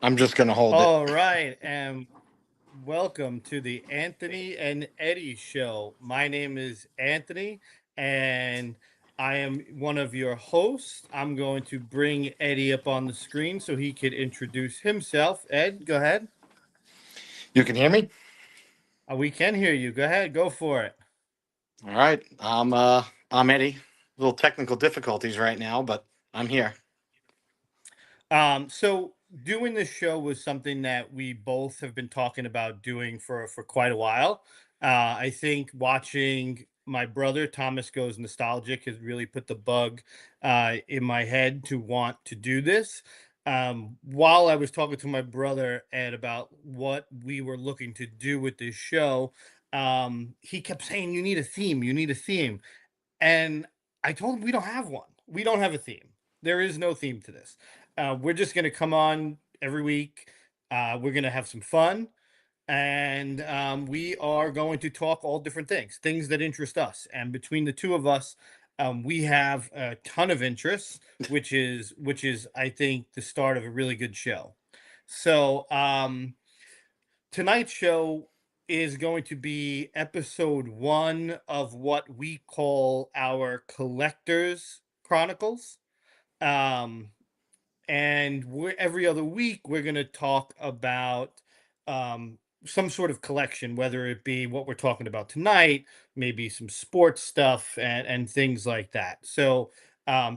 I'm just gonna hold it. All right, and welcome to the Anthony and Eddie show. My name is Anthony, and I am one of your hosts. I'm going to bring Eddie up on the screen so he could introduce himself. Ed, go ahead. You can hear me? We can hear you. Go ahead, go for it. All right. I'm Eddie. Little technical difficulties right now, but I'm here. So doing this show was something that we both have been talking about doing for quite a while. I think watching my brother Thomas Goes Nostalgic has really put the bug in my head to want to do this. While I was talking to my brother Ed about what we were looking to do with this show, he kept saying, "You need a theme. You need a theme." And I told him we don't have one. We don't have a theme. There is no theme to this. We're just going to come on every week. We're going to have some fun. And we are going to talk all different things that interest us. And between the two of us, we have a ton of interests, which is I think the start of a really good show. So tonight's show is going to be episode one of what we call our collectors chronicles. Um, and we're every other week we're going to talk about um, some sort of collection, whether it be what we're talking about tonight, maybe some sports stuff and things like that. So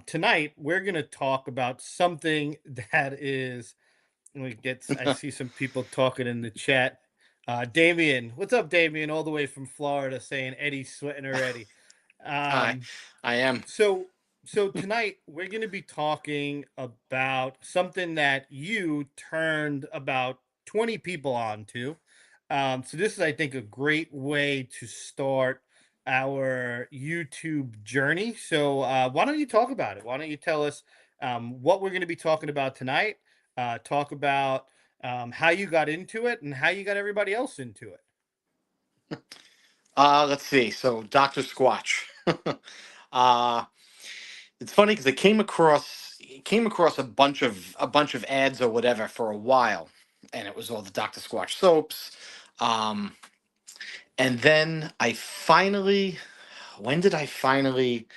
tonight we're going to talk about something that is we get I see some people talking in the chat. Damien, what's up, Damien? All the way from Florida, saying Eddie's sweating already. I Um, I am. so so tonight we're going to be talking about something that you turned about 20 people on to. So this is, I think, a great way to start our YouTube journey. So why don't you talk about it? Why don't you tell us what we're going to be talking about tonight? Talk about how you got into it and how you got everybody else into it. Let's see. So Dr. Squatch. uh it's funny because I came across a bunch of ads or whatever for a while, and it was all the Dr. Squatch soaps. Um and then I finally when did I finally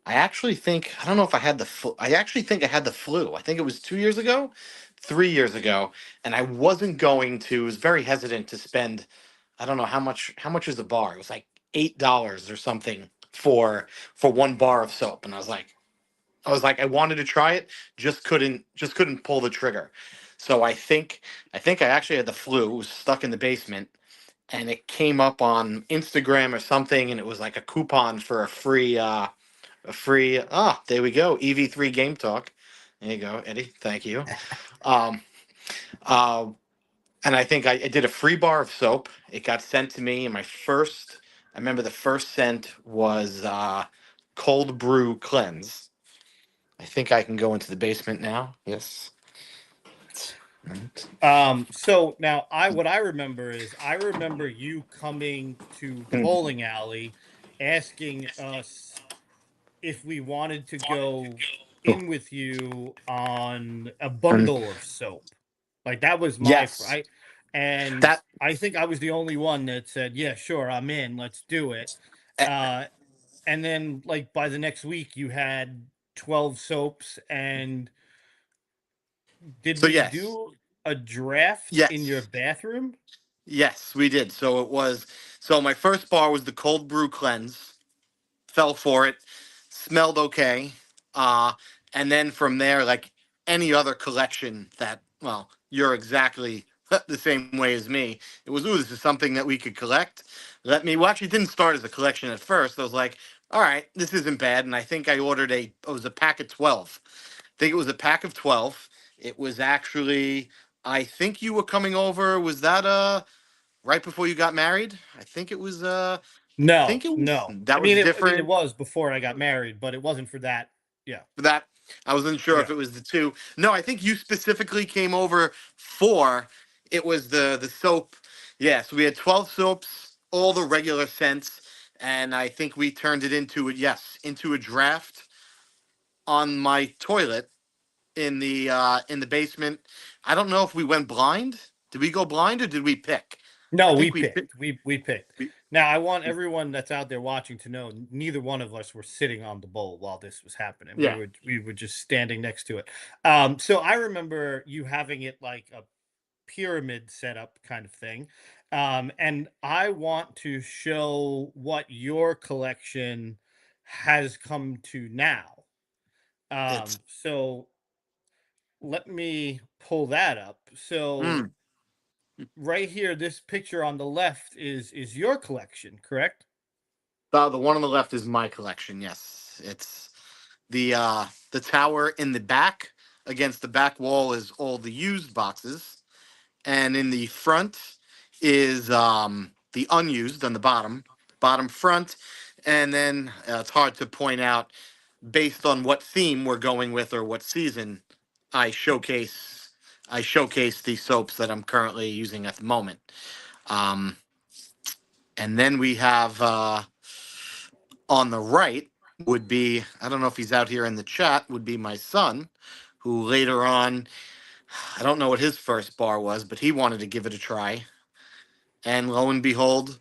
I actually think I don't know if I had the flu. I actually think I had the flu. I think it was 2 years ago, 3 years ago, and I wasn't going to. Was very hesitant to spend. I don't know how much. How much is a bar? It was like $8 or something for one bar of soap, and I was like, I wanted to try it, just couldn't pull the trigger. So I think I actually had the flu. It was stuck in the basement, and it came up on Instagram or something, and it was like a coupon for there we go. EV3 Game Talk. There you go, Eddie. Thank you. Um, uh, and I think I did a free bar of soap. It got sent to me, and I remember the first scent was Cold Brew Cleanse. I think I can go into the basement now. Yes. Right. So now what I remember is I remember you coming to the Mm. bowling alley asking us if we wanted to go Oh, in with you on a mm. bundle of soap. Like that was Yes. and That. I think I was the only one that said, "Yeah, sure, I'm in. Let's do it." eh, Uh and then like by the next week you had 12 soaps. And did So we yes, do a draft in your yes, bathroom? yes, we did. So it was. So my first bar was the Cold Brew Cleanse. Fell for it, smelled okay. Uh, and then from there, like any other collection that, well, you're exactly the same way as me. It was, ooh, this is something that we could collect. Well, actually, it didn't start as a collection at first. I was like, all right, this isn't bad. And I think I ordered it was a pack of 12. I think it was a pack of 12. It was actually, I think you were coming over. Was that right before you got married? I No, think it was no. that was I mean, it different was before I got married, but it wasn't for that. Yeah, for that. I wasn't sure if yeah. it was the two. No, I think you specifically came over for it was the soap. Yeah, so we had 12 soaps, all the regular scents, and I think we turned it into a draft on my toilet. in the basement. I don't know if we went blind. Did we go blind or did we pick? I No, we think we picked. picked. We picked. Now, I want everyone that's out there watching to know neither one of us were sitting on the bowl while this was happening. Yeah, We were just standing next to it. So I remember you having it like a pyramid setup kind of thing. And I want to show what your collection has come to now. it's So let me pull that up. So mm, right here, this picture on the left is your collection, correct? the one on the left is my collection. Yes, it's the tower in the back. Against the back wall is all the used boxes, and in the front is the unused on the bottom front, and then it's hard to point out based on what theme we're going with or what season. I showcase I showcase the soaps that I'm currently using at the moment. Um, and then we have on the right would be, I don't know if he's out here in the chat, would be my son, who later on, I don't know what his first bar was, but he wanted to give it a try. And lo and behold,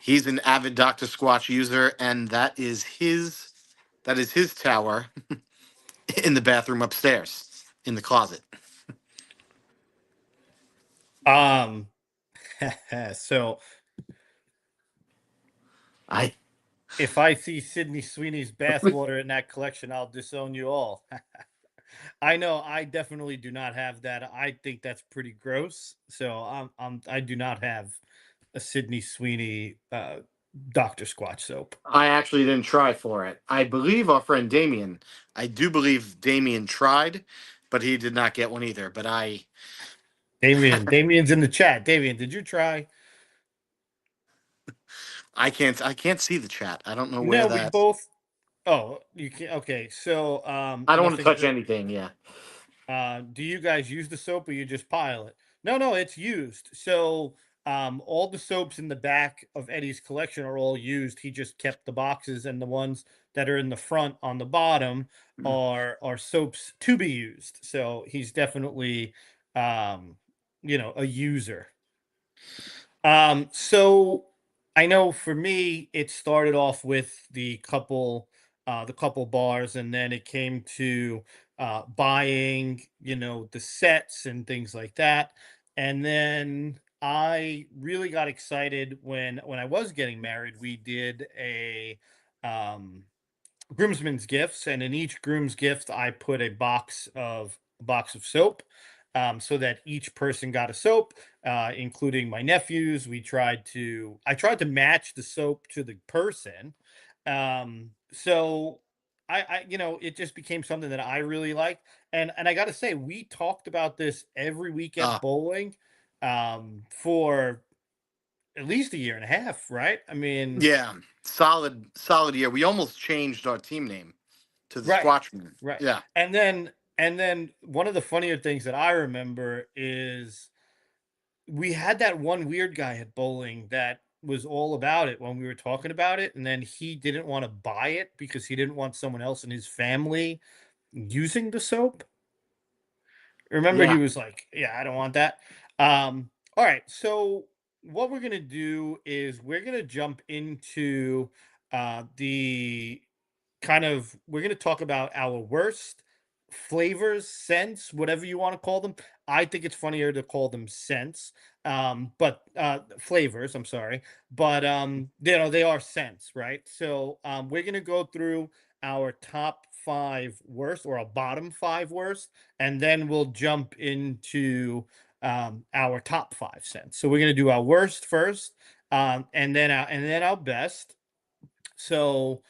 he's an avid Dr. Squatch user, and that is his tower in the bathroom upstairs in the closet. Um, so I if I see Sydney Sweeney's bathwater in that collection, I'll disown you all. I know I definitely do not have that. I think that's pretty gross. So I do not have a Sydney Sweeney Dr. Squatch soap. I actually didn't try for it. I believe our friend Damien. I do believe Damien tried, but he did not get one either. But Damien's in the chat. Damien, did you try? I can't see the chat. I don't know where No, we that. both. Oh, you can. Okay, so I don't want to nothing. touch anything. Yeah. Do you guys use the soap or you just pile it? No, no, it's used. So all the soaps in the back of Eddie's collection are all used. He just kept the boxes, and the ones that are in the front on the bottom are soaps to be used. So he's definitely um, a user. So I know for me, it started off with the couple bars, and then it came to buying, the sets and things like that. And then I really got excited when I was getting married. We did um, groomsmen's gifts, and in each groom's gift, I put a box of soap, so that each person got a soap, including my nephews. I tried to match the soap to the person, so it just became something that I really liked, and I got to say, we talked about this every week at Uh, bowling, for at least a year and a half, right? I mean, yeah. Solid year. We almost changed our team name to the right, Squatchmen. right. Yeah. And then one of the funnier things that I remember is we had that one weird guy at bowling that was all about it when we were talking about it, and then he didn't want to buy it because he didn't want someone else in his family using the soap. Remember, he Yeah. was like, "Yeah, I don't want that." All right, so what we're gonna do is we're gonna jump into the we're going to talk about our worst flavors, scents, whatever you want to call them. I think it's funnier to call them scents, but flavors, I'm sorry, but they are scents, right? So we're going to go through our top five worst, or a bottom five worst, and then we'll jump into our top five scents. So we're going to do our worst first, and then our best. So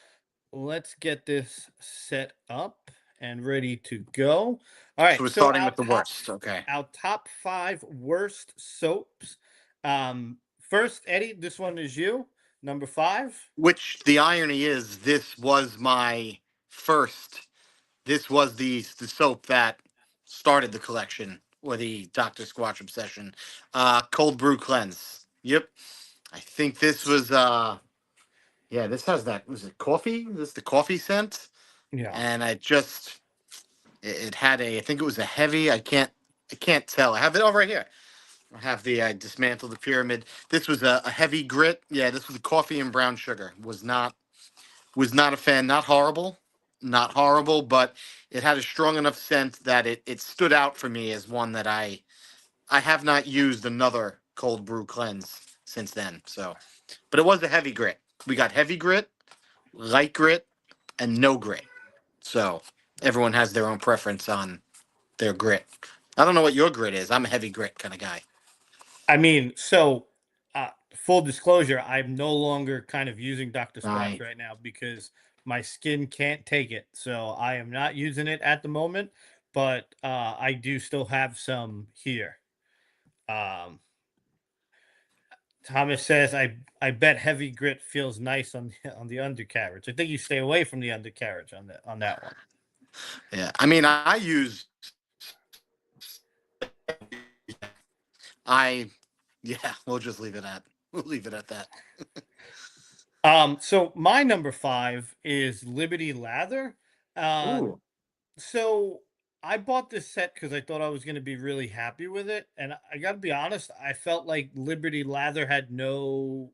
let's get this set up and ready to go. All So right, we're so starting our with the top worst. Okay. our top five worst soaps. First, Eddie, this one is you. Number five. Which the irony is, this was my first. This was the soap that started the collection or the Doctor Squatch obsession. Cold Brew Cleanse. Yep. I think this was yeah, this has that, was it coffee? Is this the coffee scent? Yeah. And I just It had a, I think it was a heavy. I can't tell. I have it all right here. I have the, I dismantled the pyramid. This was a heavy grit. Yeah, this was coffee and brown sugar. Was not a fan. Not horrible, not horrible, but it had a strong enough scent that it stood out for me as one that I have not used another cold brew cleanse since then. So, but it was a heavy grit. We got heavy grit, light grit, and no grit. So everyone has their own preference on their grit. I don't know what your grit is. I'm a heavy grit kind of guy. I mean, so full disclosure, I'm no longer kind of using Dr. Squatch Right. right now because my skin can't take it. So I am not using it at the moment, but I do still have some here. Um, Thomas says, I bet heavy grit feels nice on on the undercarriage. I think you stay away from the undercarriage on that one. Yeah. I mean, I use I yeah. We'll just leave it at we'll leave it at that. So my number five is Liberty Lather. Ooh. So I bought this set because I thought I was going to be really happy with it, and I got to be honest, I felt like Liberty Lather had no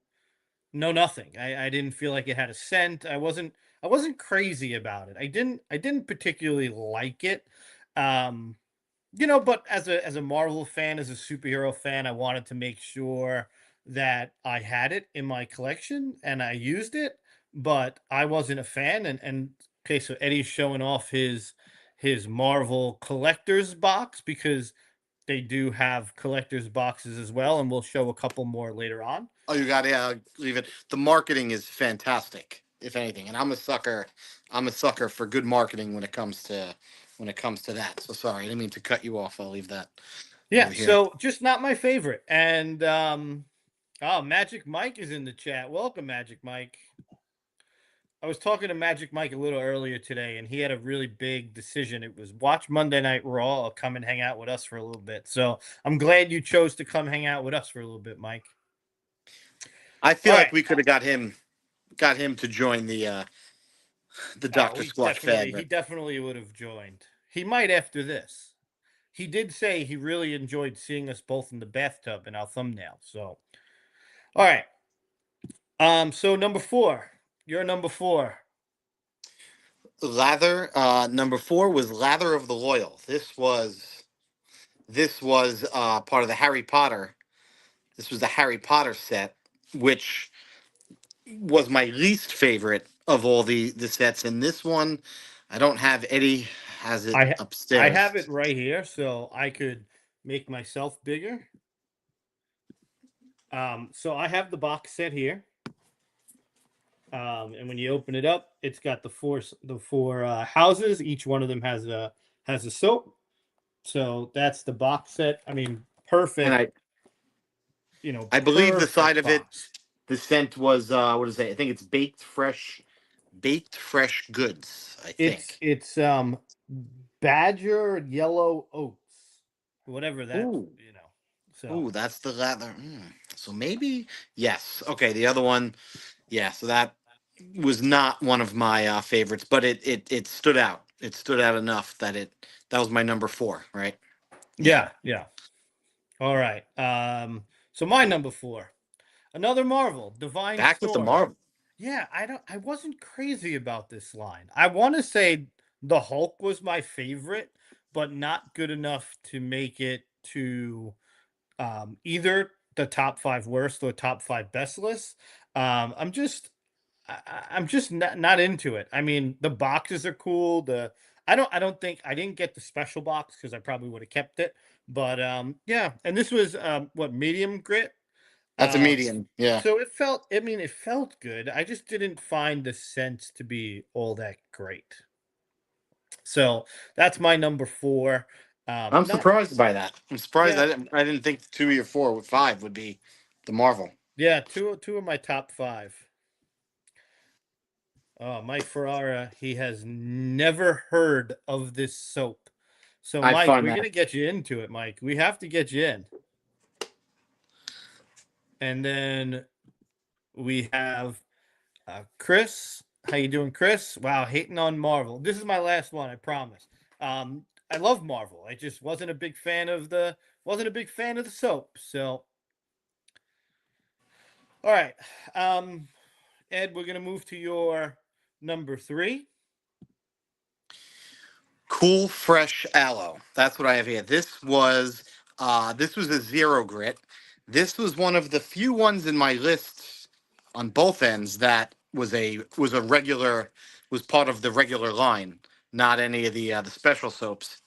nothing. I didn't feel like it had a scent. I wasn't crazy about it. I didn't particularly like it. Um, but as a Marvel fan, as a superhero fan, I wanted to make sure that I had it in my collection and I used it, but I wasn't a fan. And okay, so Eddie's showing off his Marvel collector's box because they do have collector's boxes as well, and we'll show a couple more later on. Oh, you got to leave it. The marketing is fantastic, if anything, and I'm a sucker. I'm a sucker for good marketing when it comes to that. So sorry, I didn't mean to cut you off. I'll leave that Yeah, over here. so just not my favorite. And oh, Magic Mike is in the chat. Welcome, Magic Mike. I was talking to Magic Mike a little earlier today, and he had a really big decision. It was watch Monday Night Raw or come and hang out with us for a little bit. So I'm glad you chose to come hang out with us for a little bit, Mike. I All feel like right. we could have got him to join the Oh, Doctor Squatch fan. he definitely would have joined. He might after this. He did say he really enjoyed seeing us both in the bathtub in our thumbnail. So, all right. So number four, you're number four. Lather number four was Lather of the Loyal. This was part of the Harry Potter. This was the Harry Potter set, which was my least favorite of all the sets. And this one, I don't have. Eddie has it I have it upstairs. right here, so I could make myself bigger. So I have the box set here. And when you open it up, it's got the four houses. Each one of them has a soap. So that's the box set. I mean, And perfect. I believe the side Perfect of it, box. the scent was what is it? I think it's baked fresh goods. I think. It's badger yellow oats, whatever that Ooh, you know. So ooh, that's the lather. So maybe yes. Okay, the other one, yeah. So that was not one of my favorites, but it stood out. It stood out enough that that was my number four, right? Yeah. yeah, yeah. All right. So my number four, another Marvel, Divine Back with the Storm. Marvel. Yeah, I wasn't crazy about this line. I want to say the Hulk was my favorite, but not good enough to make it to either the top five worst or top five best list. I'm just I'm just not into it. I mean, the boxes are cool. I don't think I didn't get the special box because I probably would have kept it. But yeah, and this was what medium grit. That's a Uh, medium. Yeah. so it felt. I mean, it felt good. I just didn't find the sense to be all that great. So that's my number four. I'm Not surprised by that. I'm surprised Yeah, I didn't think two or four or five would be the Marvel. yeah. Two of my top five. Mike Ferrara, he has never heard of this soap. So, I Mike, find we're that. gonna get you into it, Mike. We have to get you in. And then we have Chris. How you doing, Chris? Wow, hating on Marvel. This is my last one, I promise. I love Marvel. I just wasn't a big fan of the soap. So, all right, um, Ed, we're gonna move to your number three. Cool fresh aloe. That's what I have here. This was a zero grit. This was one of the few ones in my list on both ends that was a regular was part of the regular line, not any of the special soaps.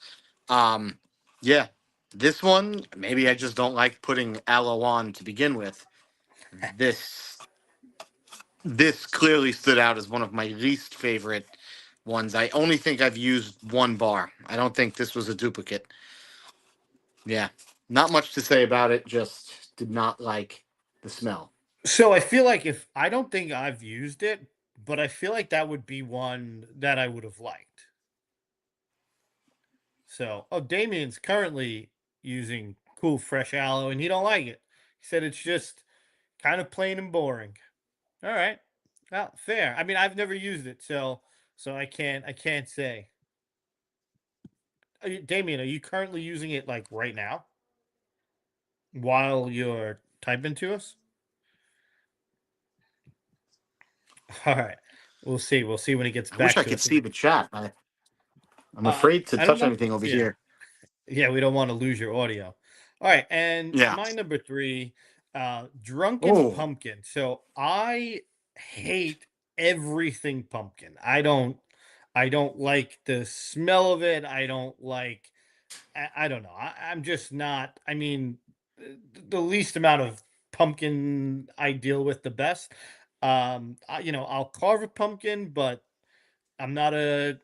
Um, yeah, this one maybe I just don't like putting aloe on to begin with. This this clearly stood out as one of my least favorite ones. I only think I've used one bar. I don't think this was a duplicate. Yeah. Not much to say about it, just did not like the smell. So I feel like if I don't think I've used it, but I feel like that would be one that I would have liked. So, oh, Damien's currently using cool fresh aloe, and he don't like it. He said it's just kind of plain and boring. All right, well, fair. I mean, I've never used it, so I can't say. Damien, are you currently using it like right now while you're typing to us? All right, we'll see. We'll see when he gets I wish back I to could us. see the chat. I'm afraid to I don't touch know. anything over Yeah, here. yeah, we don't want to lose your audio. All right, and Yeah. my number three, drunken Oh, pumpkin. So I hate everything pumpkin. I don't like the smell of it. I don't like. I don't know. I'm just not. I mean, the least amount of pumpkin I deal with, the best. I'll carve a pumpkin, but I'm not a,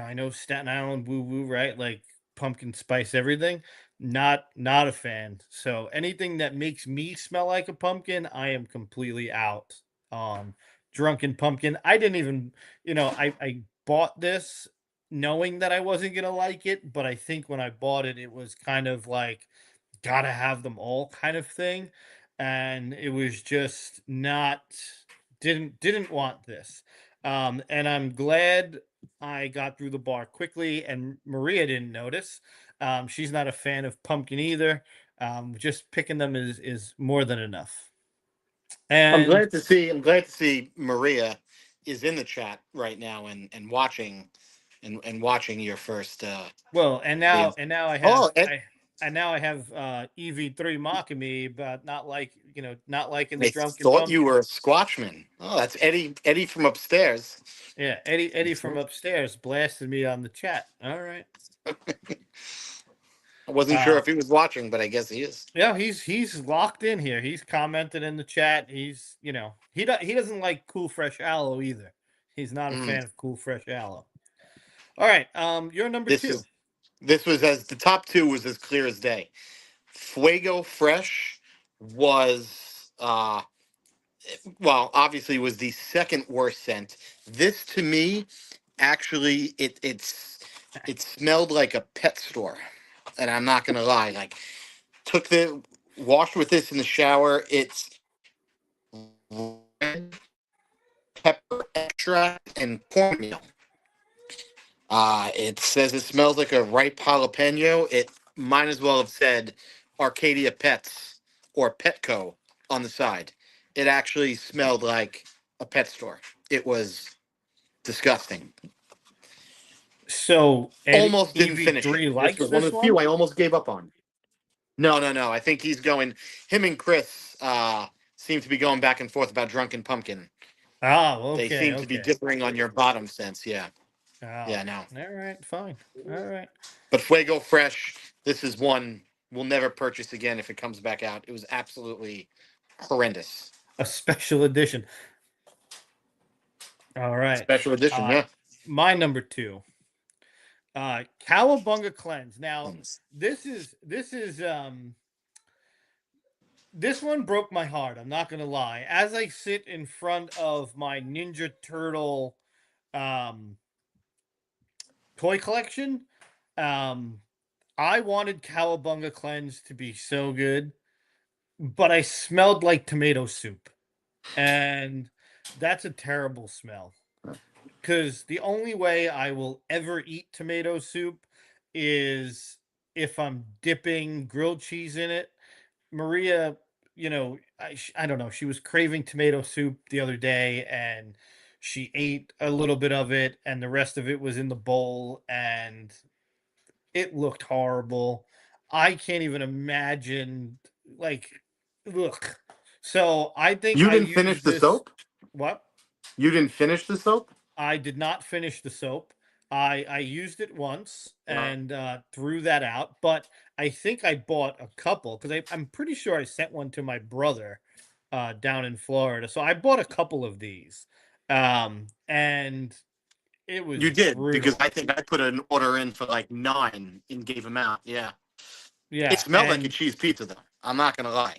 I know Staten Island woo woo, right? Like pumpkin spice everything. Not a fan. So anything that makes me smell like a pumpkin, I am completely out on. Drunken pumpkin. I didn't even, I bought this knowing that I wasn't gonna like it, but I think when I bought it, it was kind of like gotta have them all kind of thing. And it was just not didn't want this. And I'm glad I got through the bar quickly and Maria didn't notice. She's not a fan of pumpkin either. Just picking them is more than enough. And I'm glad to see Maria is in the chat right now and watching and watching your first well, video. and now I Oh, have I and now I have EV3 mocking me about not liking the I drunken thought you pumpkin. were a Squatchman. Oh, that's Eddie from upstairs. Yeah, Eddie from upstairs blasted me on the chat. All right. I wasn't sure Uh if he was watching, but I guess he is. yeah, he's locked in here. He's commented in the chat. He doesn't like cool fresh aloe either. He's not a Mm. fan of cool fresh aloe. All right, you're number This two. is this was as the top two was as clear as day. Fuego Fresh was well, obviously was the second worst scent. This to me actually it smelled like a pet store. And I'm not gonna lie, like took the washed with this in the shower. It's red pepper extract and cornmeal. It says it smells like a ripe jalapeno. It might as well have said Arcadia Pets or Petco on the side. It actually smelled like a pet store. It was disgusting. So Almost didn't finish it. EV3 This likes was one of this the few one. I almost gave up on. No, no, no. I think he's going. Him and Chris seem to be going back and forth about Drunken Pumpkin. Oh, They okay, seem to be okay. differing on your bottom sense. Yeah, Oh, yeah, no. all right, fine. All right. But Fuego Fresh, this is one we'll never purchase again if it comes back out. It was absolutely horrendous. A special edition. All right. Special edition, Uh yeah. my number two. Cowabunga cleanse. Now, Mm. this one broke my heart. I'm not gonna lie. As I sit in front of my Ninja Turtle um, toy collection, um, I wanted Cowabunga Cleanse to be so good, but I smelled like tomato soup, and that's a terrible smell. Because the only way I will ever eat tomato soup is if I'm dipping grilled cheese in it. Maria, I don't know, she was craving tomato soup the other day, and she ate a little bit of it, and the rest of it was in the bowl, and it looked horrible. I can't even imagine, like, ugh. So I think You I didn't finish used the this. soap? What? You didn't finish the soap? I did not finish the soap. I used it once Uh, and threw that out, but I think I bought a couple because I'm pretty sure I sent one to my brother down in Florida. So I bought a couple of these, and it was you did, because brutal. I think I put an order in for like 9 and gave them out. Yeah. It Yeah, smelled like a and cheese pizza, though. I'm not going to lie.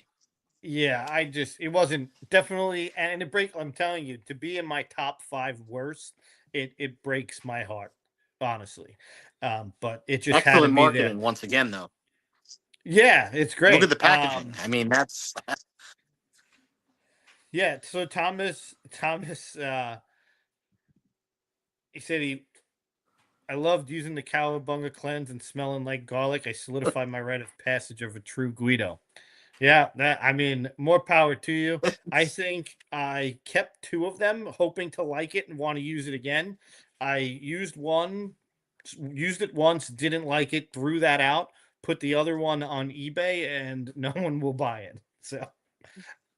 yeah, it wasn't definitely, and it break. I'm telling you, to be in my top five worst, it breaks my heart, honestly. But it just had to Excellent be there. marketing once again, though. Yeah, it's Look at great. the packaging. I mean, that's Yeah, so Thomas, he said I loved using the cowabunga cleanse and smelling like garlic. I solidified my rite of passage of a true Guido. Yeah, that I mean, more power to you. I think I kept two of them, hoping to like it and want to use it again. I used it once, didn't like it, threw that out, put the other one on eBay, and no one will buy it. So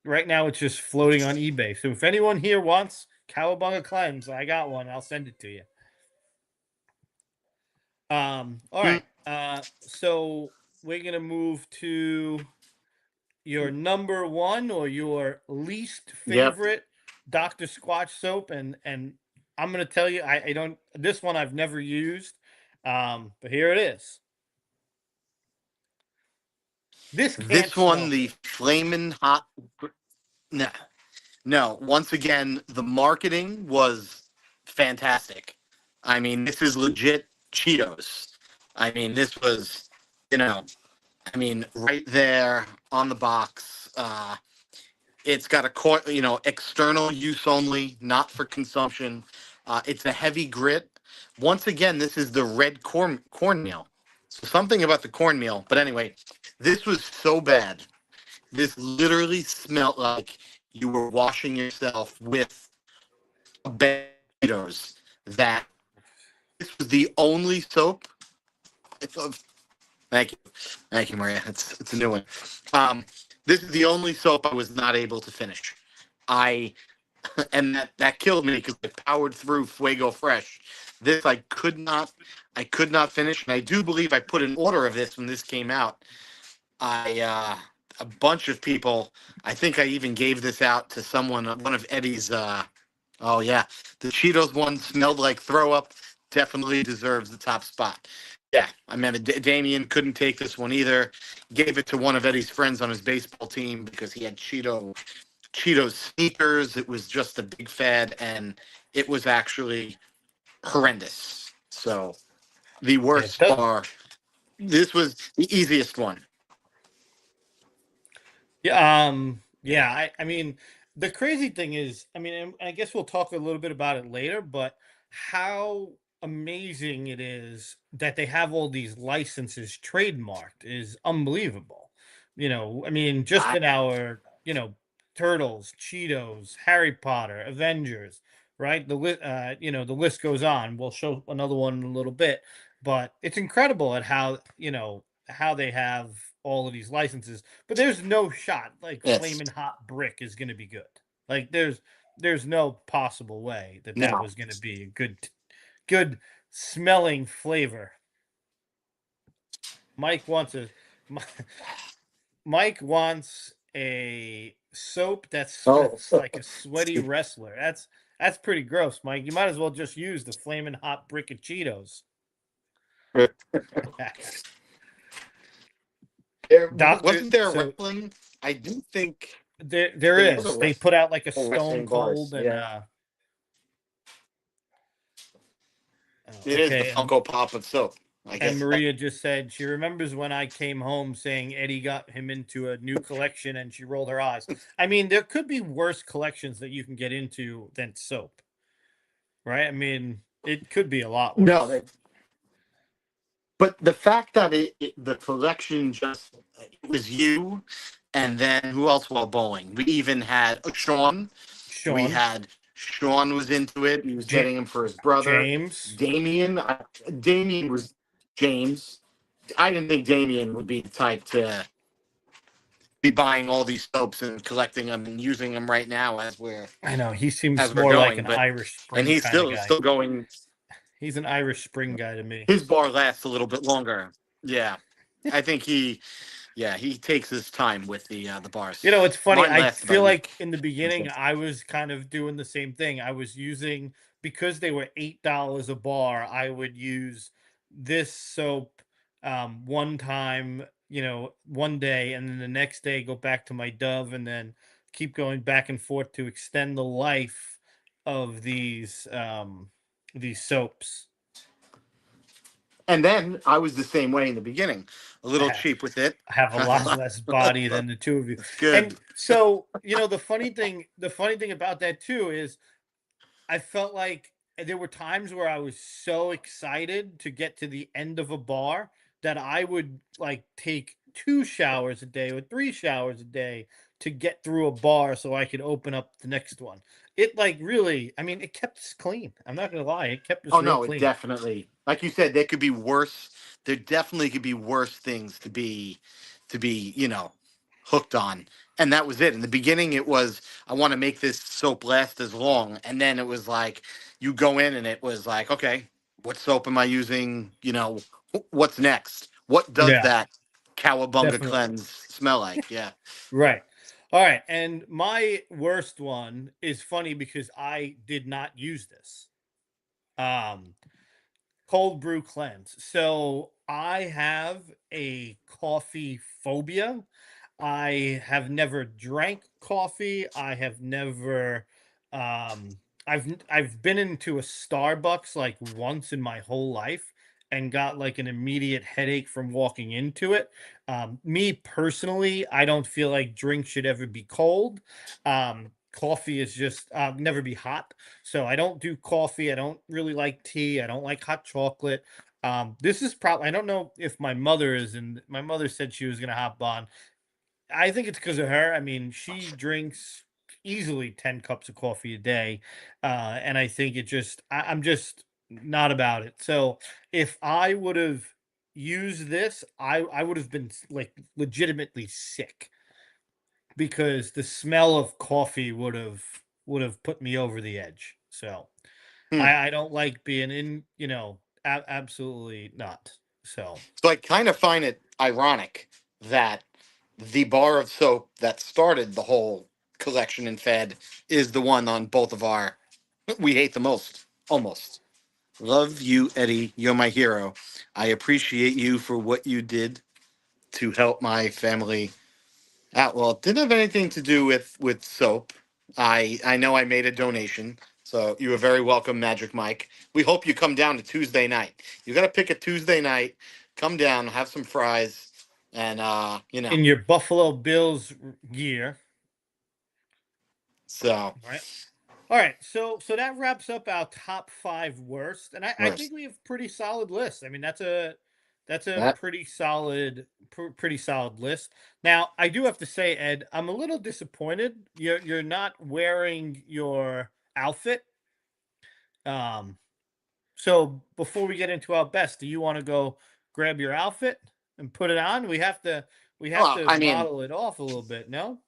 right now it's just floating on eBay. So if anyone here wants Cowabunga Cleanse, I got one. I'll send it to you. All mm, right. So we're gonna move to your number one or your least yep. favorite Dr. Squatch soap, and I'm gonna tell you, I don't this one I've never used. But here it is. This can't This one, smell the good. flaming hot. No, no. Once again, the marketing was fantastic. I mean, this is legit Cheetos. I mean, this was, you know, I mean, right there on the box. It's got external use only, not for consumption. It's a heavy grit. Once again, this is the red cornmeal. So something about the cornmeal. But anyway, this was so bad. This literally smelled like you were washing yourself with potatoes. That this was the only soap. Thank you, thank you, Maria. It's a new one. This is the only soap I was not able to finish. I and that killed me because I powered through Fuego Fresh. This I could not finish, and I do believe I put an order of this when this came out. I A bunch of people. I think I even gave this out to someone. One of Eddie's. Oh yeah, the Cheetos one smelled like throw up. Definitely deserves the top spot. Yeah, I mean, Damien couldn't take this one either. Gave it to one of Eddie's friends on his baseball team because he had Cheetos sneakers. It was just a big fad, and it was actually horrendous. So the It worst does. are. This was the easiest one. Yeah, yeah, I mean, the crazy thing is, I mean, and I guess we'll talk a little bit about it later, but how amazing it is that they have all these licenses trademarked is unbelievable. I mean, just I, in our, Turtles, Cheetos, Harry Potter, Avengers, right? The list goes on. We'll show another one in a little bit, but it's incredible at how they have all of these licenses, but there's no shot like yes. Flamin' Hot Brick is gonna be good. Like there's no possible way that that No. was gonna be a good smelling flavor. Mike wants a Mi- Mike wants a soap that Oh. smells like a sweaty wrestler. That's pretty gross, Mike. You might as well just use the Flamin' Hot Brick of Cheetos. Doctor, Wasn't there a so wrestling? I do think there there was a is. They put out like a Stone wrestling bars. Cold and Yeah. It is the okay, Funko Pop of soap. I and guess. Maria just said she remembers when I came home saying Eddie got him into a new collection and she rolled her eyes. I mean, there could be worse collections that you can get into than soap, right? I mean, it could be a lot No, worse. But the fact that the collection just it was you, and then who else? While bowling, we even had Sean. We Sean, had Sean was into it. He was Ja- getting him for his brother. James. Damien, Damien was James. I didn't think Damien would be the type to be buying all these soaps and collecting them and using them right now I know he seems as we're more like going. an But Irish and Spring he's kind of guy. still going. He's an Irish Spring guy to me. His bar lasts a little bit longer. Yeah, I think he takes his time with the You know, bars. it's funny. Mine I lasts about feel a like week. in the beginning, I was kind of doing the same thing. I was using, because they were $8 a bar, I would use this soap one time, one day, and then the next day go back to my Dove, and then keep going back and forth to extend the life of these soaps. And then I was the same way in the beginning, a I little have cheap with it. I have a lot less body than the two of you. It's And good. so, the funny thing about that too is I felt like there were times where I was so excited to get to the end of a bar that I would like take 2 showers a day or 3 showers a day to get through a bar so I could open up the next one. It like really, I mean, it kept us clean. I'm not gonna lie, it kept us Oh real no, it clean. definitely, like you said, there could be worse. There definitely could be worse things to be hooked on. And that was it. In the beginning, it was I want to make this soap last as long, and then it was like you go in and it was like, okay, what soap am I using? What's next? What does Yeah, that cowabunga definitely. cleanse smell like? Yeah. Right. All right. And my worst one is funny because I did not use this. Um, Cold brew cleanse. So I have a coffee phobia. I have never drank coffee. I have never I've been into a Starbucks like once in my whole life and got like an immediate headache from walking into it. Me personally, I don't feel like drink should ever be cold. Coffee is just never be hot. So I don't do coffee. I don't really like tea. I don't like hot chocolate. This is probably, I don't know if my mother is in, my mother said she was going to hop on. I think it's because of her. I mean, she drinks easily 10 cups of coffee a day. And I think I'm just not about it. So if I would have used this, I would have been like legitimately sick because the smell of coffee would have put me over the edge. So Hmm. I don't like being in, absolutely not. So So I kind of find it ironic that the bar of soap that started the whole collection and fed is the one on both of our we hate the most. Almost. Love you, Eddie. You're my hero. I appreciate you for what you did to help my family out. Well, it didn't have anything to do with soap. I know I made a donation, so you are very welcome, Magic Mike. We hope you come down to Tuesday night. You got to pick a Tuesday night. Come down, have some fries, and in your Buffalo Bills gear, so right? All right, so that wraps up our top 5 worst, and I worse. think we have pretty solid list. I mean, that's a That pretty solid list. Now, I do have to say, Ed, I'm a little disappointed. You're not wearing your outfit. Um, so before we get into our best, do you want to go grab your outfit and put it on? We have to I mean, model it off a little bit. No.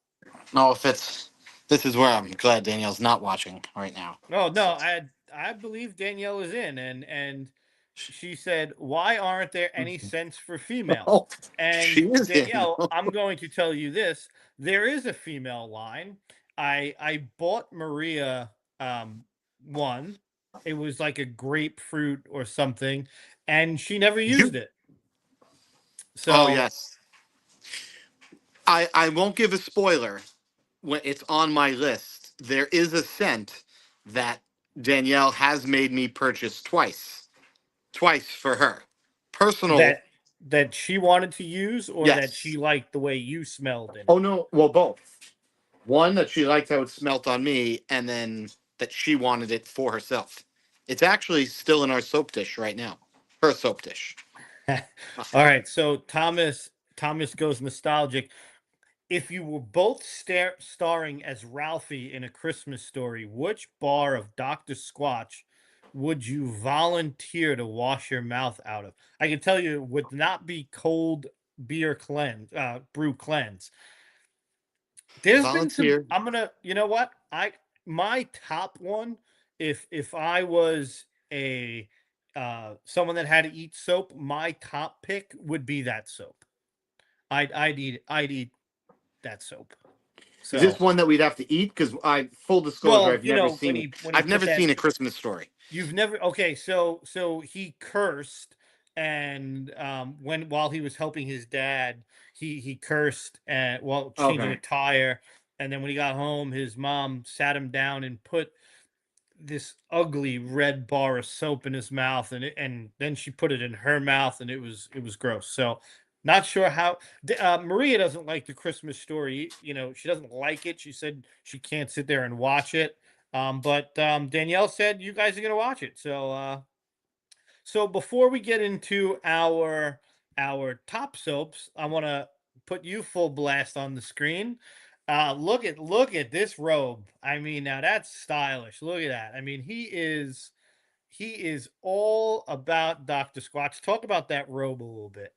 no, if it's this is where I'm glad Danielle's not watching right now. Oh no, So. I believe Danielle is in, and she said, "Why aren't there any scents for females?" Oh, she And is in. Danielle, I'm going to tell you this: there is a female line. I bought Maria one. It was like a grapefruit or something, and she never used You. it. Oh So yes. I won't give a spoiler when it's on my list. There is a scent that Danielle has made me purchase twice. Twice for her. Personal, that she wanted to use, or that she yes. liked the way you smelled in Oh it. no, well both. One that she liked how it smelt on me, and then that she wanted it for herself. It's actually still in our soap dish right now. Her soap dish. All right, so Thomas goes nostalgic. If you were both starring as Ralphie in A Christmas Story, which bar of Dr. Squatch would you volunteer to wash your mouth out of? I can tell you it would not be cold brew cleanse. There's been some. Volunteer. I'm gonna. You know what? My top one. If I was a someone that had to eat soap, my top pick would be that soap. I'd eat that soap. Is this So, one that we'd have to eat? Because I, full disclosure, well, I've never when seen it. he I've put never that, seen A Christmas Story. you've never. Okay, so he cursed, and while he was helping his dad, he cursed and while changing a Okay. tire, and then when he got home, his mom sat him down and put this ugly red bar of soap in his mouth, and then she put it in her mouth, and it was gross. So, not sure how. Maria doesn't like the Christmas Story. She doesn't like it. She said she can't sit there and watch it. But Danielle said you guys are gonna watch it. So before we get into our top soaps, I want to put you full blast on the screen. Look at this robe. I mean, now that's stylish. Look at that. I mean, he is all about Dr. Squatch. Talk about that robe a little bit.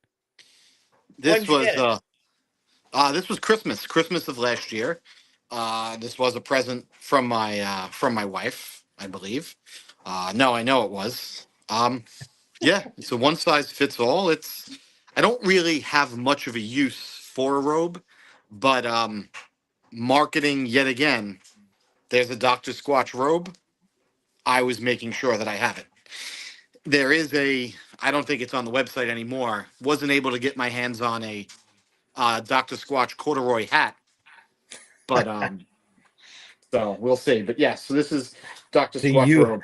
This When'd you was get it? this was Christmas of last year. This was a present from my wife, I believe. No, I know it was. Yeah, it's a one size fits all. I don't really have much of a use for a robe, but marketing yet again. There's a Dr. Squatch robe. I was making sure that I have it. There is I don't think it's on the website anymore. Wasn't able to get my hands on a Dr. Squatch corduroy hat, but so we'll see. But yes, so this is Dr. The Squatch you robe.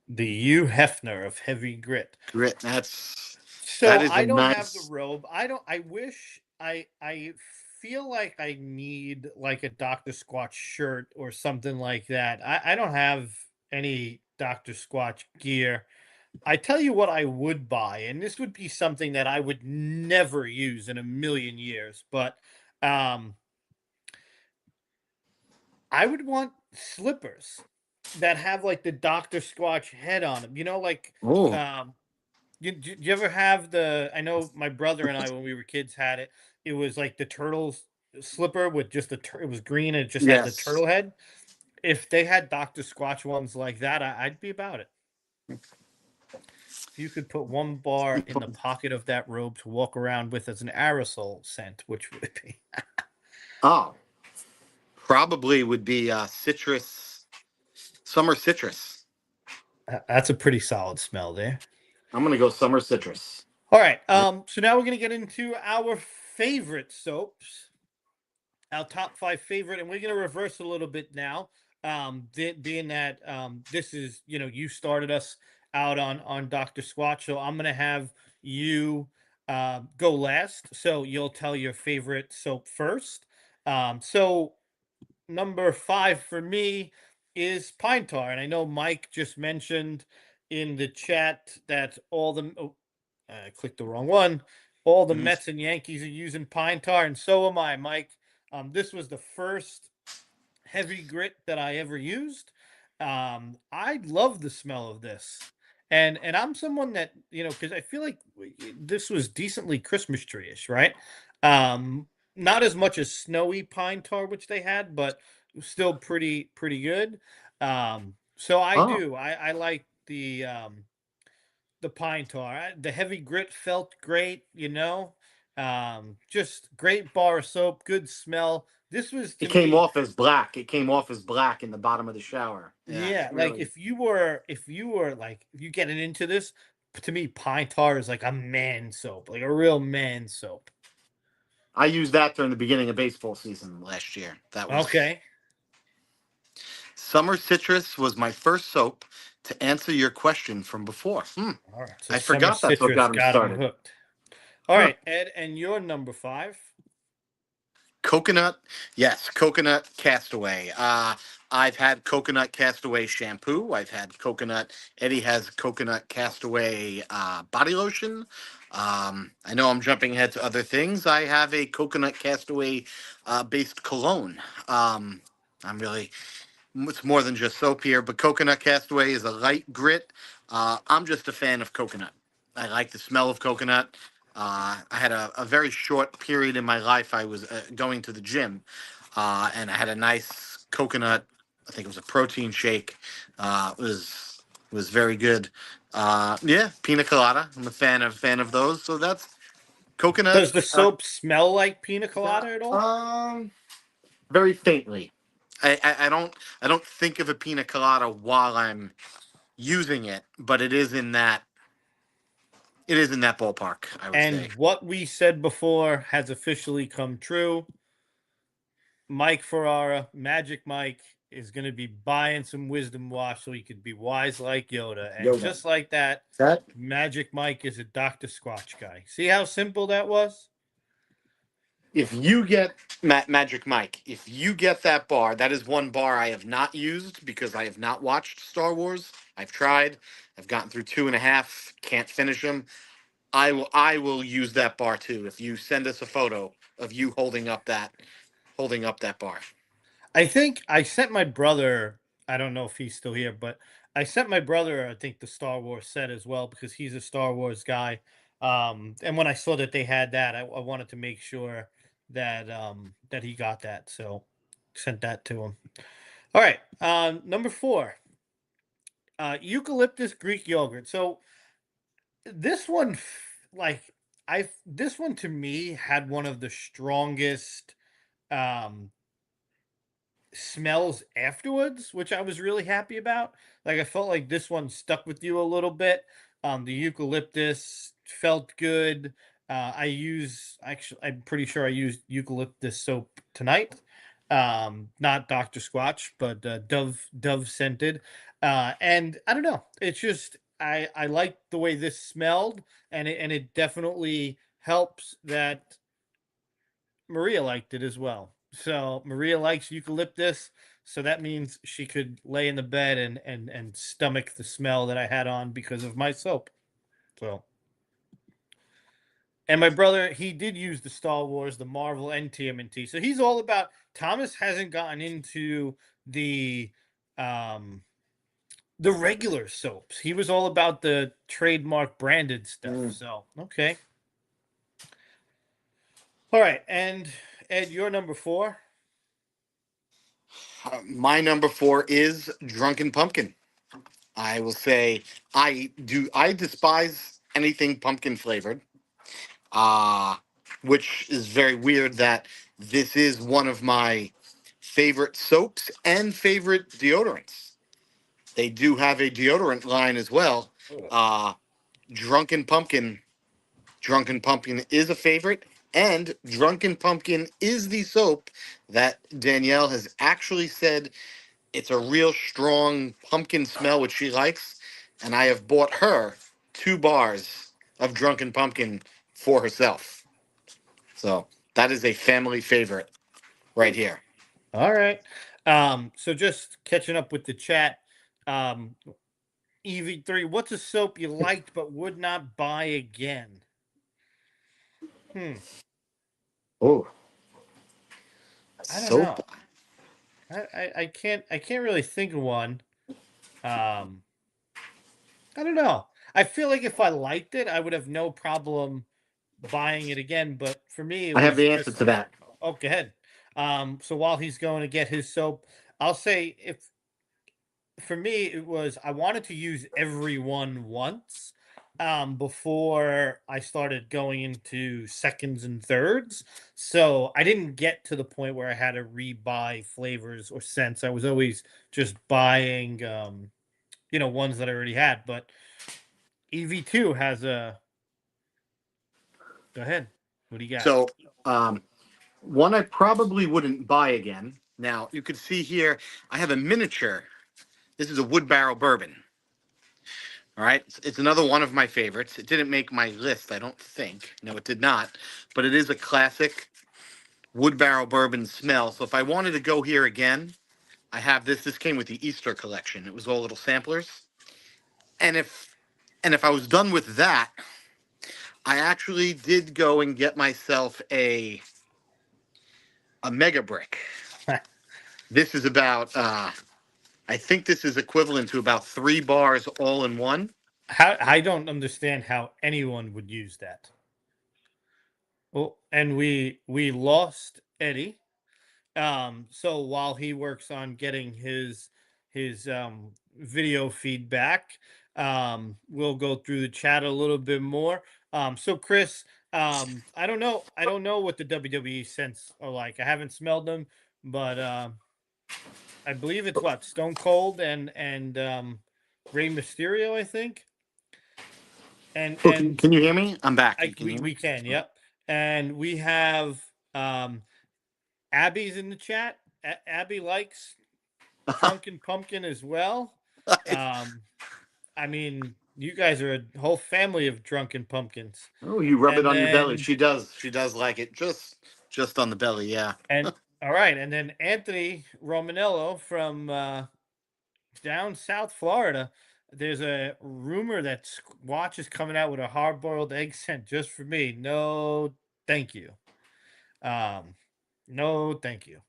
the Hugh Hefner of Heavy Grit. Grit. That So is a I don't have the nice. robe. I wish I feel like I need like a Dr. Squatch shirt or something like that. I don't have any Dr. Squatch gear. I tell you what I would buy, and this would be something that I would never use in a million years, but um I would want slippers that have like the Dr. Squatch head on them. Oh Um you ever have the I know my brother and I, when we were kids, had it. It was like the turtles slipper with just it was green and it just had the yes. turtle head. If they had Dr. Squatch ones like that, I'd be about it. If you could put one bar in the pocket of that robe to walk around with as an aerosol scent, which would it be? Oh, probably would be citrus, summer citrus. That's a pretty solid smell there. I'm gonna go summer citrus. All right. So now we're gonna get into our favorite soaps, our top five favorite, and we're going to reverse a little bit now. Being that this is, you started us out on Dr. Squatch, so I'm going to have you go last. So you'll tell your favorite soap first. So number five for me is Pine Tar, and I know Mike just mentioned in the chat that I clicked the wrong one. All the Mhm. Mets and Yankees are using Pine Tar, and so am I, Mike. This was the first heavy grit that I ever used. I love the smell of this, and I'm someone that because I feel like this was decently Christmas tree-ish, right? Not as much as snowy pine tar, which they had, but still pretty good. So I Oh, do. I like the pine tar. The heavy grit felt great, just great bar of soap, good smell. This was it to came me, off as black. It came off as black in the bottom of the shower. Yeah, yeah, like really. if you getting into this, to me, pine tar is like a man soap, like a real man soap. I used that during the beginning of baseball season last year. That was Okay. summer citrus was my first soap to answer your question from before. All right. So I summer forgot that's what citrus got him got him started. hooked. All Huh. right, Ed, and your number five. Coconut, yes, coconut castaway. I've had coconut castaway shampoo. I've had coconut. Eddie has coconut castaway body lotion. I know I'm jumping ahead to other things. I have a coconut castaway based cologne. Um, I'm really it's more than just soap here, but coconut castaway is a light grit. I'm just a fan of coconut. I like the smell of coconut. I had a very short period in my life. I was going to the gym, and I had a nice coconut. I think it was a protein shake. It was very good. Yeah, pina colada. I'm a fan of those. So that's coconut. Does the soap smell like pina colada at all? Very faintly. I don't think of a pina colada while I'm using it, but it is in that ballpark, I would say. And what we said before has officially come true. Mike Ferrara, Magic Mike, is going to be buying some wisdom wash so he could be wise like Yoda. And Yoda. just like that, That Magic Mike is a Dr. Squatch guy. See how simple that was? if you get Magic Mike, if you get that bar, that is one bar I have not used because I have not watched Star Wars. I've tried. I've gotten through two and a half. Can't finish them. I will use that bar too. If you send us a photo of you holding up that bar. I think I sent my brother, I don't know if he's still here, but I sent my brother, I think, the Star Wars set as well because he's a Star Wars guy. And when I saw that they had that, I wanted to make sure that he got that. So sent that to him. All right. Number four, eucalyptus Greek yogurt. So this one, like this one to me had one of the strongest um smells afterwards, which I was really happy about. Like I felt like this one stuck with you a little bit. The eucalyptus felt good. I'm pretty sure I used eucalyptus soap tonight. Not Dr. Squatch, but Dove scented. And I don't know. It's just I like the way this smelled, and it definitely helps that Maria liked it as well. So Maria likes eucalyptus, so that means she could lay in the bed and stomach the smell that I had on because of my soap. So, and my brother, he did use the Star Wars, the Marvel, and TMNT. So he's all about. Thomas hasn't gotten into the um the regular soaps. He was all about the trademark branded stuff. Mm. So okay, all right, and Ed, you're number four. My number four is Drunken Pumpkin. I will say I despise anything pumpkin flavored. Uh which is very weird that this is one of my favorite soaps and favorite deodorants. They do have a deodorant line as well. Uh Drunken Pumpkin Drunken Pumpkin is a favorite, and Drunken Pumpkin is the soap that Danielle has actually said it's a real strong pumpkin smell, which she likes. And I have bought her 2 bars of Drunken Pumpkin for herself. So that is a family favorite right here. All right. So just catching up with the chat. Um, EV3, what's a soap you liked but would not buy again? Hmm. Oh, I don't know. soap. I can't really think of one. Um, I don't know. I feel like if I liked it, I would have no problem buying it again. But for me, it I have was the answer just to that. oh, go ahead. So while he's going to get his soap, I'll say if for me it was I wanted to use every one once before I started going into seconds and thirds. So I didn't get to the point where I had to rebuy flavors or scents. I was always just buying ones that I already had. But EV2 has a go ahead. What do you got? So, um, one I probably wouldn't buy again. Now, you can see here, I have a miniature. This is a wood barrel bourbon. All right. It's another one of my favorites. It didn't make my list, I don't think. No, it did not. But it is a classic wood barrel bourbon smell. So if I wanted to go here again, I have this. This came with the Easter collection. It was all little samplers. And if I was done with that, I actually did go and get myself a mega brick. This is about I think this is equivalent to about 3 bars all in one. How I don't understand how anyone would use that. Well, and we lost Eddie. So while he works on getting his video feedback, we'll go through the chat a little bit more. So Chris, I don't know what the WWE scents are like. I haven't smelled them, but I believe it's what Stone Cold and Rey Mysterio, I think. And Oh, and can you hear me? I'm back. I Can you we, hear me? we can, yep. And we have um Abby's in the chat. Abby likes Drunken Pumpkin as well. Um, I mean, you guys are a whole family of Drunken Pumpkins. Oh, you rub it And on your belly. then, She does. She does like it just on the belly. Yeah. and all right, and then Anthony Romanello from down South Florida. There's a rumor that Squatch is coming out with a hard-boiled egg scent just for me. No, thank you. Um, no, thank you.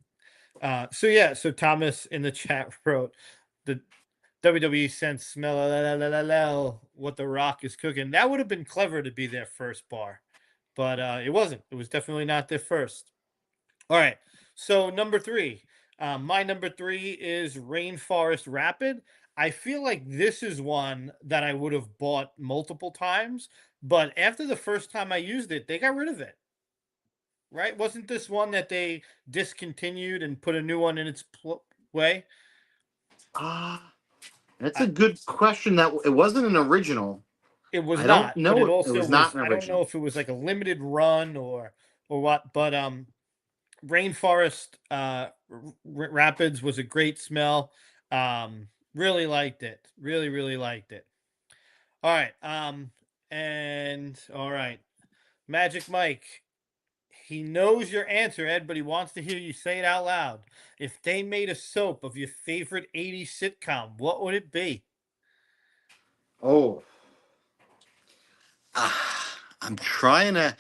So yeah, so Thomas in the chat wrote the WWE sense smell what the Rock is cooking. That would have been clever to be their first bar, but it wasn't. It was definitely not their first. All right. So number three, my number three is Rainforest Rapid. I feel like this is one that I would have bought multiple times, but after the first time I used it, they got rid of it. Right? Wasn't this one that they discontinued and put a new one in its way? Ah, that's a I, good question. That it wasn't an original. It was I don't not, but know. it It also was not was an I don't know original. if it was like a limited run or what, but Rainforest Rapids was a great smell. Really liked it. Really, really liked it. All right. And all right. Magic Mike. He knows your answer, Ed, but he wants to hear you say it out loud. If they made a soap of your favorite 80s sitcom, what would it be? Oh, I'm trying to.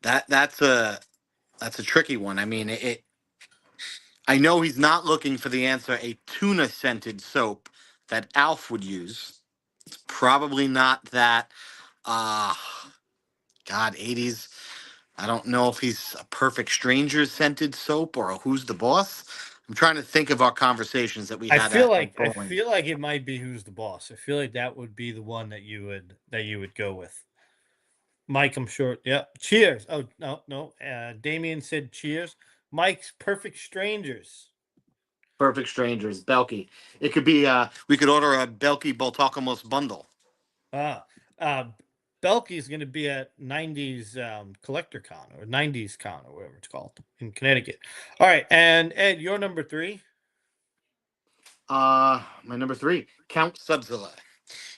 That's a tricky one. I mean, I know he's not looking for the answer. A tuna scented soap that Alf would use. Probably not that. Uh God, 80s. I don't know if he's a perfect stranger scented soap or a who's the boss. I'm trying to think of our conversations that we I had feel at like I bowling. feel like it might be Who's the Boss. I feel like that would be the one that you would go with. Mike, I'm sure. Yep. Cheers. Oh no, no. Damien said cheers. Mike's Perfect Strangers. Perfect strangers, Belky. It could be we could order a Belky Boltokamos bundle. Ah, uh, Belky's going to be at 90s Collector Con or 90s Con or whatever it's called in Connecticut. All right, and Ed, your number three. My number three, Count Sudzilla.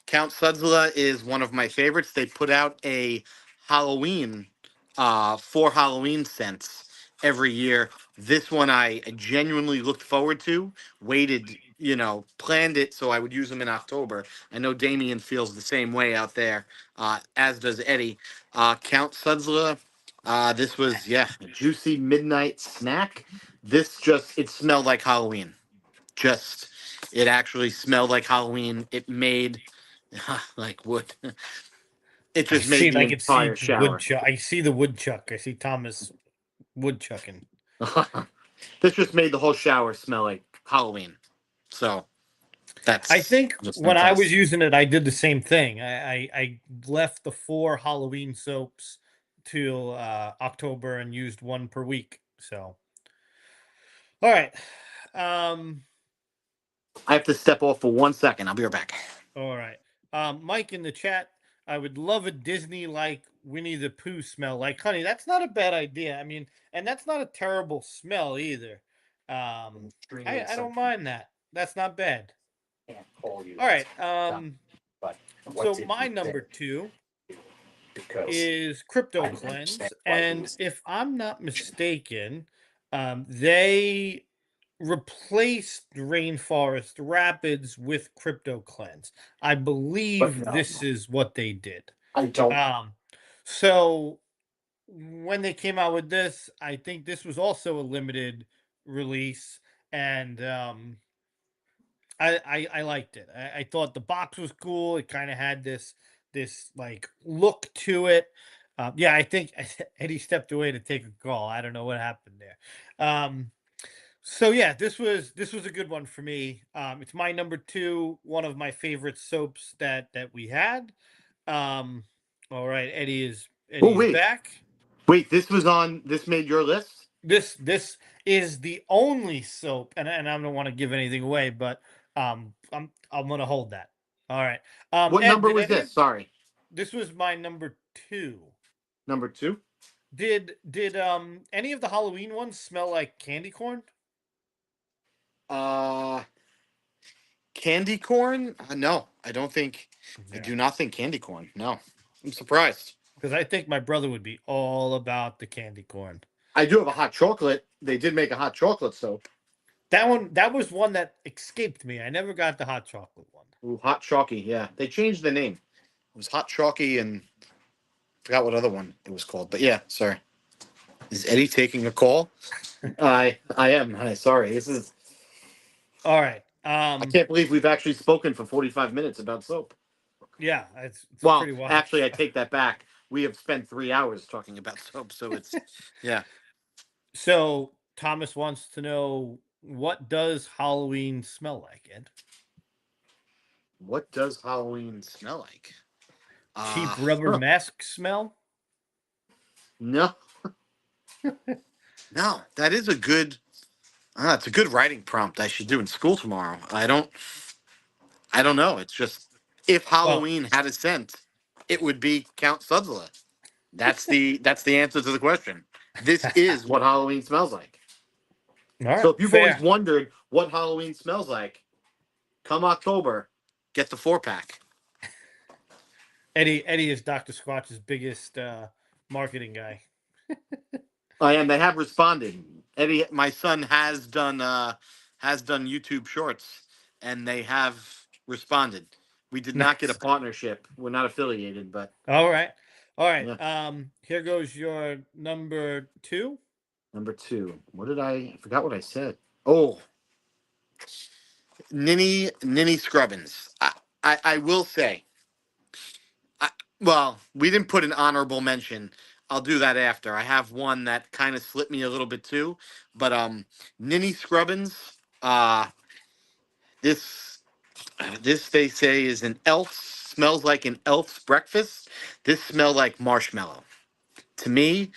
Count Sudzilla is one of my favorites. They put out a Halloween, 4 Halloween scents every year. This one I genuinely looked forward to, waited, planned it so I would use them in October. I know Damien feels the same way out there, as does Eddie. Count Sudzilla, this was, yeah, a juicy midnight snack. It smelled like Halloween. Just, it actually smelled like Halloween. It made like wood. It I just made see. the I can see entire the shower. woodchuck. I see the woodchuck. I see Thomas woodchucking. This just made the whole shower smell like Halloween. So I that's think just when I was fantastic. using it, I did the same thing. I left the 4 Halloween soaps till October and used one per week. So, all right. Um, I have to step off for 1 second. I'll be right back. all right. Mike in the chat, I would love a Disney like Winnie the Pooh smell like honey. That's not a bad idea. I mean, and that's not a terrible smell either. I don't mind that. That's not bad. All right. So my number two is Crypto Cleanse. And if I'm not mistaken, They replaced Rainforest Rapids with Crypto Cleanse. I But believe no, this is what they did. I don't. Um, so when they came out with this, I think this was also a limited release, and I liked it. I thought the box was cool. It kind of had this like look to it. Yeah, I think Eddie stepped away to take a call. I don't know what happened there. So yeah, this was a good one for me. It's my number two, one of my favorite soaps that we had. Um, all right, Oh, Eddie's wait. back. Wait, this was on, this made your list? This is the only soap, and I don't want to give anything away, but I'm gonna hold that. All right. What Ed, number did was any of this? Sorry. this was my number two. Number two? Did any of the Halloween ones smell like candy corn? Uh, Candy corn? No, I Yeah. do not think candy corn. No. I'm surprised. Because I think my brother would be all about the candy corn. I do have a hot chocolate. They did make a hot chocolate soap. That was one that escaped me. I never got the hot chocolate one. Ooh, hot chalky. Yeah. They changed the name. It was hot chalky and forgot what other one it was called. But yeah, sorry. Is Eddie taking a call? I am. Hi, sorry. This is All right. I can't believe we've actually spoken for 45 minutes about soap. Yeah, it's Well, pretty wild. actually, I take that back. We have spent 3 hours talking about soap, so it's yeah. So Thomas wants to know, what does Halloween smell like, Ed? What does Halloween smell like? Cheap rubber Huh. mask smell? No, no, that is a good. It's a good writing prompt I should do in school tomorrow. I don't know. It's just if Well, Halloween had a scent, it would be Count Sudzilla. That's the answer to the question. This is what Halloween smells like. all So right, if you've always fair. wondered what Halloween smells like, come October, get the 4 pack. Eddie is Dr. Squatch's biggest marketing guy. And they have responded. Eddie, my son has done YouTube Shorts, and they have responded. We did not get a Nice. partnership. We're not affiliated, but All right. All right. yeah. Here goes your number two. Number two. What did I forgot what I said? Oh, Ninny Scrubbins. I will say, I, well, we didn't put an honorable mention. I'll do that after. I have one that kind of slipped me a little bit too, but Ninny Scrubbins. Uh, this this they say is an elf. Smells like an elf's breakfast. This smell like marshmallow. To me,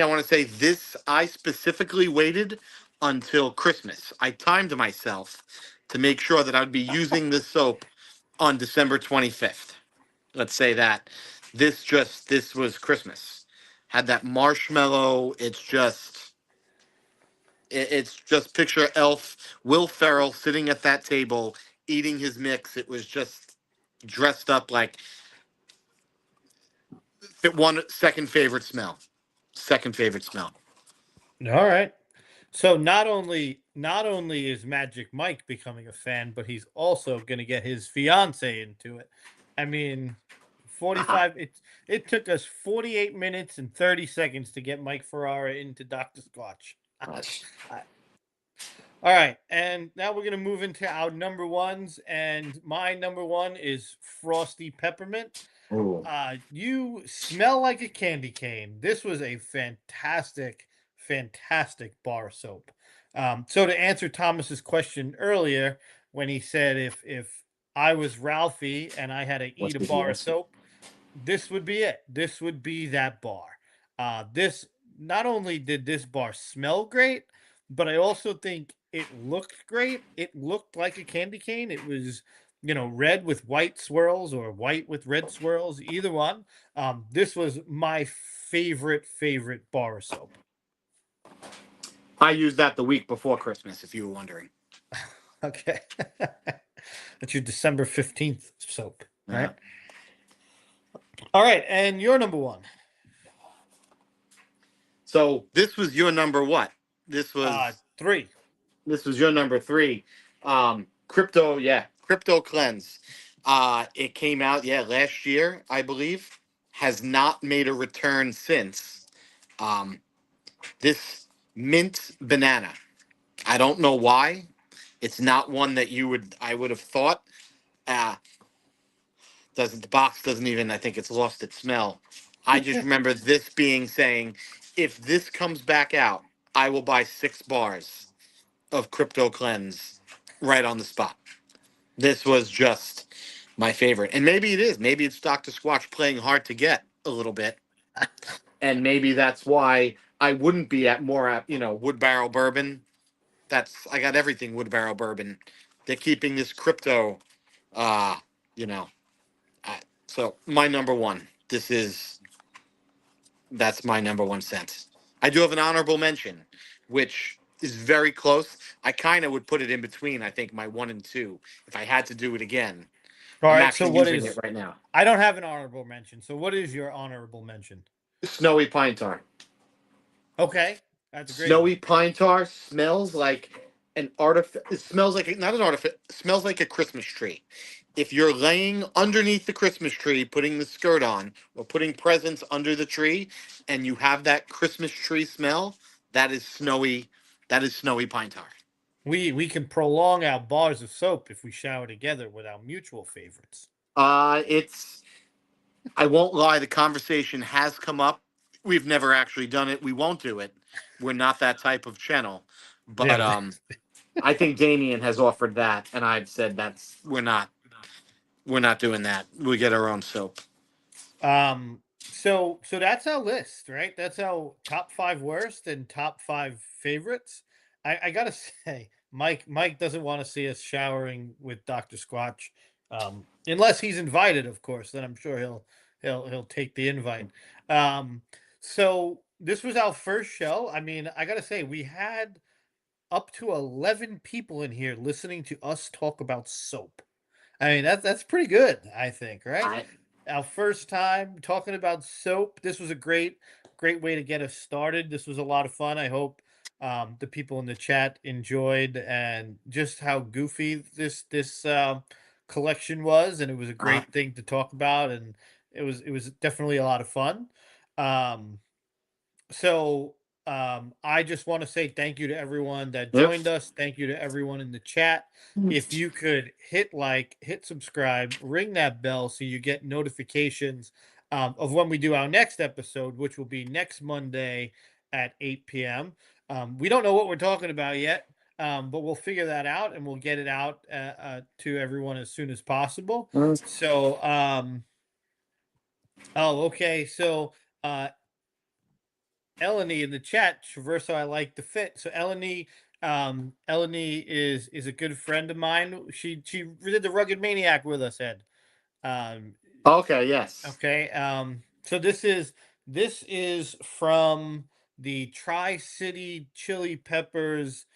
I want to say this. I specifically waited until Christmas. I timed myself to make sure that I'd be using this soap on December 25th. Let's say that this was Christmas. Had that marshmallow. It's just picture Elf Will Ferrell sitting at that table eating his mix. It was just dressed up like one second favorite smell. Second favorite smell. All right. So not only is Magic Mike becoming a fan, but he's also going to get his fiance into it. I mean, 45 it took us 48 minutes and 30 seconds to get Mike Ferrara into Dr. Squatch. Gosh. I- All right, and now we're going to move into our number ones, and my number one is Frosty Peppermint. Oh, You smell like a candy cane. This was a fantastic bar soap. So to answer Thomas's question earlier, when he said if I was Ralphie and I had to what's eat a with the bar of answer? soap, this would be it. This would be that bar. This Not only did this bar smell great, but I also think it looked great. It looked like a candy cane. It was, red with white swirls or white with red swirls, either one. This was my favorite bar of soap. I used that the week before Christmas, if you were wondering. Okay. That's your December 15th soap, Yeah. right? All right. And your number one. So this was your number what? This was 3. this was your number three. Crypto, yeah, crypto cleanse. It came out, yeah, last year, I believe. Has not made a return since. Um, this mint banana. I don't know why. It's not one that I would have thought. Uh, doesn't the box doesn't even, I think it's lost its smell. I just remember this being saying, if this comes back out, I will buy 6 bars of crypto cleanse right on the spot. This was just my favorite. And maybe it is. Maybe it's Dr. Squatch playing hard to get a little bit. And maybe that's why I wouldn't be at more at, Wood Barrel Bourbon. I got everything Wood Barrel Bourbon. They're keeping this crypto, uh, you know. So my number one. That's my number one sense. I do have an honorable mention, which is very close. I kind of would put it in between, I think, my one and two, if I had to do it again. All I'm right. So actually what using it is? right now. I don't have an honorable mention. So what is your honorable mention? Snowy pine tar. Okay, that's a great one. Snowy pine tar smells like an artif. It smells like not an artifice. Smells like a Christmas tree. If you're laying underneath the Christmas tree, putting the skirt on, or putting presents under the tree, and you have that Christmas tree smell, that is snowy. That is snowy pine tar. We can prolong our bars of soap if we shower together with our mutual favorites. It's. I won't lie. The conversation has come up. We've never actually done it. We won't do it. We're not that type of channel. But Yeah. I think Damien has offered that, and I've said we're not doing that. We get our own soap. So that's our list, right? That's our top 5 worst and top 5 favorites. I gotta say, Mike doesn't want to see us showering with Dr. Squatch. Unless he's invited, of course, then I'm sure he'll take the invite. Um, so this was our first show. I mean, I gotta say, we had up to 11 people in here listening to us talk about soap. I mean, that's pretty good, I think, right? I Our first time talking about soap. This was a great way to get us started. This was a lot of fun. I hope the people in the chat enjoyed and just how goofy this collection was, and it was a uh, great thing to talk about, and it was definitely a lot of fun. Um, so I just want to say thank you to everyone that yep. joined us. Thank you to everyone in the chat. If you could hit like, hit subscribe, ring that bell so you get notifications of when we do our next episode, which will be next Monday at 8 p.m. We don't know what we're talking about yet, but we'll figure that out and we'll get it out to everyone as soon as possible. So, oh, okay. So, uh, Eleni in the chat, Traverso, I like the fit. So Eleni is a good friend of mine. She did the Rugged Maniac with us, Ed. Um, Okay. Yes. okay. So this is from the Tri City Chili Peppers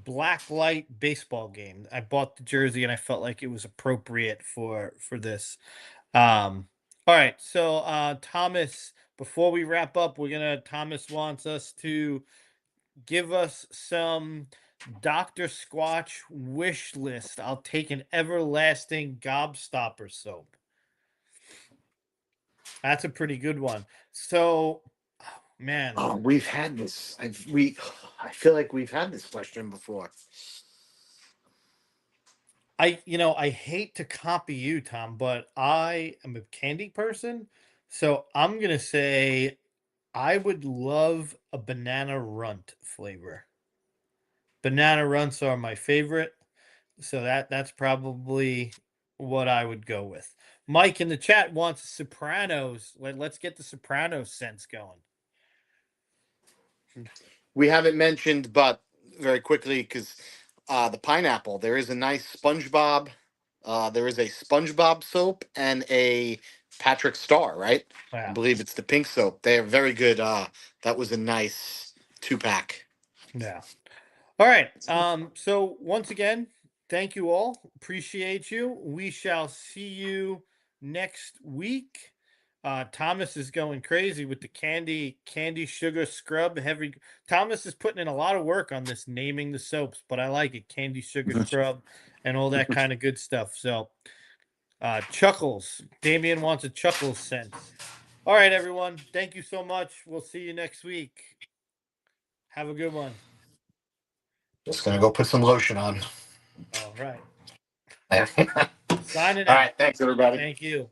Blacklight baseball game. I bought the jersey and I felt like it was appropriate for this. All right, so Thomas, before we wrap up, Thomas wants us to give us some Dr. Squatch wish list. I'll take an everlasting gobstopper soap. That's a pretty good one. So, man, Oh, we've had this. I feel like we've had this question before. I hate to copy you, Tom, but I am a candy person. So I'm gonna say I would love a banana runt flavor. Banana runts are my favorite, so that's probably what I would go with. Mike in the chat wants Sopranos. Let's get the Sopranos sense going. We haven't mentioned, but very quickly, because the pineapple. There is a nice SpongeBob. There is a SpongeBob soap and a Patrick Star. Right. I Yeah, believe it's the pink soap. They are very good. That was a nice 2 pack. yeah. All right. So once again, thank you all. Appreciate you. We shall see you next week. Thomas is going crazy with the candy sugar scrub. Heavy Thomas is putting in a lot of work on this naming the soaps, but I like it. Candy sugar scrub and all that kind of good stuff. So Chuckles. Damien wants a Chuckles scent. All right, everyone. Thank you so much. We'll see you next week. Have a good one. Just gonna go put some lotion on. All right. All Signing out. right, thanks everybody. Thank you.